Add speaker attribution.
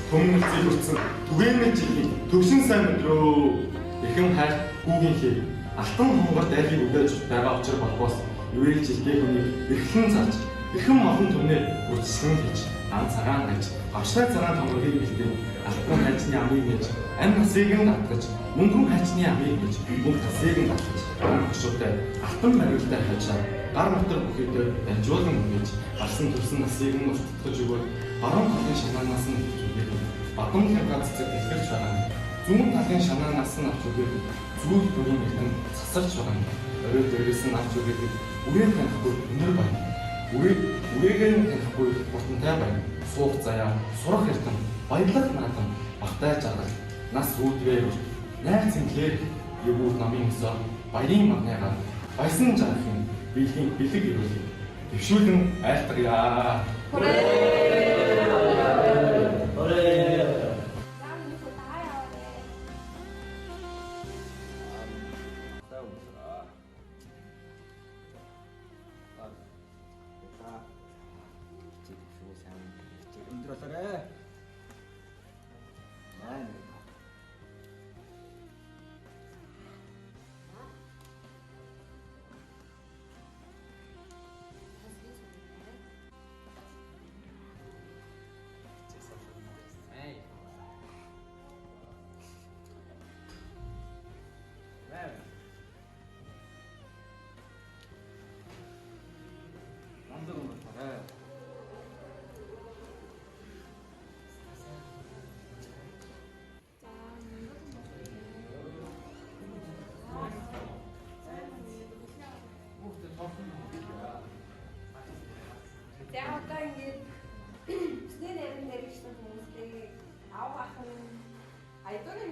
Speaker 1: Төмнөлцийг хүртсэн түгээмэл жилийн төвшин сайн өдрөө эхэн хайр хүүгийн хий алтан хонгор дайлыг өгөөж байгаа учраас болохоос ивэрэл жилдээ хүний эрхлэн зарж эхэн олон түмнээ үржсгэн хийж ан цагаан гаж авшраа цагаан томрыг бэлдээ алтан хайчны амийг нээж амь насыг нь татгаж мөнгөн хайчны амийг нээж мөнгө тасыг нь татгаж гашуутай алтан мариултай хайчаа гар мотор бүхийдээ дамжуулан өгөөж гарсан төрсөн насыг нь устгаж өгөөд баруун талын шанаанаас нь өгөөд бадам хямгаа цэцэг дэлгэрч байгаа нь зүүн талын шанаанаас нь авч өгөөд зүйл бүрийн нэгэн цасарч байгаа нь орой дээрээс нь авч өгөөд үрээ танихгүй өнөр байна. Үрээгээр нь танихгүй хурдантай байна. Суух заяа, сурах эрдэм, баялаг наадам, багтай жаргал, нас үүдвэр, найр цэнглэр өвөө намын өсөө баярын магнайгаар баясан жарахын бэлэг ирүүлээ. Төвшүүлэн айлтгая.
Speaker 2: За одоо ингээд бүсний нарийн дээр ирсэн хүмүүстэй авах ахын айдууны